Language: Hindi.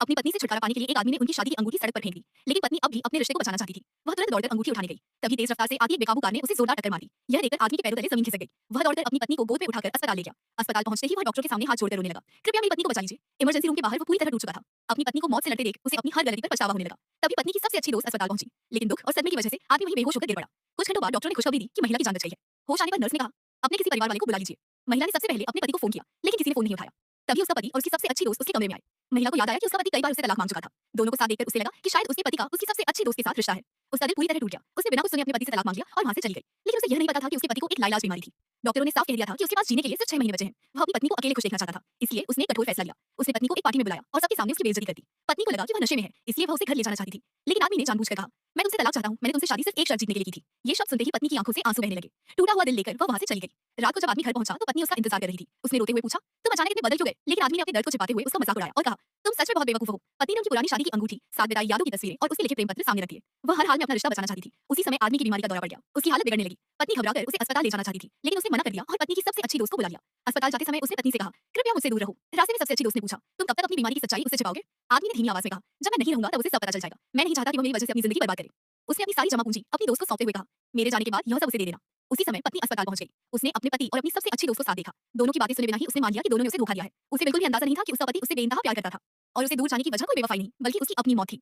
अपनी पत्नी से छुटकारा पाने के लिए एक आदमी ने उनकी शादी की अंगूठी सड़क पर फेंक दी, लेकिन पत्नी अब भी अपने रिश्ते को बचाना चाहती थी। वह तुरंत दौड़कर अंगूठी उठाने गई। तभी तेज रफ्तार से आती एक बेकाबू कार ने उसे जोरदार टक्कर मारी। यह देखकर आदमी के पैरों तले जमीन खिसक गई। वह दौड़कर अपनी पत्नी को गोद में उठाकर अस्पताल ले गया। अस्पताल पहुंचते ही वह डॉक्टर के सामने हाथ जोड़कर रोने लगा। कृपया मेरी पत्नी को बचा लीजिए। इमरजेंसी रूम के बाहर वो पूरी तरह टूट चुका था। अपनी पत्नी को मौत से लड़ते देख उसे अपनी हर गलती पर पछतावा होने लगा। तभी पत्नी की सबसे अच्छी दोस्त अस्पताल पहुंची, लेकिन दुख और सदमे की वजह से आदमी वहीं बेहोश होकर गिर पड़ा। कुछ घंटों बाद डॉक्टर ने खुशखबरी दी कि महिला की जान बच गई है। होश आने पर नर्स ने कहा, अपने किसी परिवार वाले को बुला लीजिए। महिला ने सबसे पहले अपने पति को फोन किया, लेकिन किसी ने फोन नहीं उठाया। तभी उसका पति और उसकी सबसे अच्छी दोस्त उसके कमरे में आए। महिला को याद आया कि उसका पति कई बार उससे तलाक मांग चुका था। दोनों को साथ देखकर उसे लगा कि शायद उसके पति का उसकी सबसे अच्छी दोस्त के साथ रिश्ता है। उसका दिल पूरी तरह टूट गया। उसने बिना कुछ सुने अपने पति से तलाक मांग लिया और वहां से चली गई। लेकिन उसे यह नहीं पता था कि उसके पति को एक लाइलाज बीमारी थी। डॉक्टरों ने साफ कह दिया था कि उसके पास जीने के लिए सिर्फ 6 महीने बचे हैं। वह अपनी पत्नी को अकेले खुश देखना चाहता था, इसलिए उसने एक कठोर फैसला लिया। उसने पत्नी को एक पार्टी में बुलाया और सबके सामने उसकी बेइज्जती कर दी। पत्नी को लगा कि वह नशे में है, इसलिए वह उसे घर ले जाना चाहती थी। लेकिन आदमी ने जानबूझकर कहा, मैं तुमसे तलाक चाहता हूं, मैंने तुमसे शादी सिर्फ एक शर्त जीतने के लिए की थी। ये शब्द सुनते ही पत्नी की आंखों से आंसू बहने लगे। टूटा हुआ दिल लेकर वह वहां से चली गई। रात को जब आदमी घर पहुंचा तो पत्नी उसका इंतजार कर रही थी। उसने रोते हुए पूछा, तुम अचानक इतने बदल क्यों गए? लेकिन आदमी ने अपने दर्द को छिपाते हुए उसका मजाक उड़ाया और कहा, तुम सच में बहुत बेवकूफ हो। पत्नी ने उनकी पुरानी शादी की अंगूठी, साथ बिताई यादों की तस्वीरें और उसके लिखे प्रेम पत्र सामने रख दिए। वह हर हाल में अपना रिश्ता बचाना चाहती थी। उसी समय आदमी की बीमारी का दौरा पड़ गया। उसकी हालत बिगड़ने लगी। पत्नी घबराकर उसे अस्पताल ले जाना चाहती थी, लेकिन उसने मना कर दिया और पत्नी की सबसे अच्छी दोस्त को बुला लिया। अस्पताल जाते समय उसने पत्नी से कहा, कृपया मुझसे दूर रहो। रास्ते में सबसे अच्छी दोस्त ने पूछा, तुम कब तक अपनी बीमारी की सच्चाई उससे छिपाओगे? आदमी ने धीमी आवाज में कहा, जब मैं नहीं रहूंगा तब उसे सब पता चल जाएगा। मैं नहीं चाहता कि वो मेरी वजह से अपनी जिंदगी बर्बाद करे। उसने अपनी सारी जमा पूंजी अपनी दोस्त को सौंपते हुए कहा, मेरे जाने के बाद यह सब उसे दे देना। उसी समय पत्नी अस्पताल पहुंच गई। उसने अपने पति और अपनी सबसे अच्छी दोस्त को साथ देखा। दोनों की बातें सुने बिना ही उसने मान लिया कि दोनों ने उसे धोखा दिया है। उसे बिल्कुल भी अंदाजा नहीं था कि उसका पति उससे बेइंतहा प्यार करता था और उसे दूर जाने की वजह कोई बेवफाई नहीं, बल्कि उसकी अपनी मौत थी।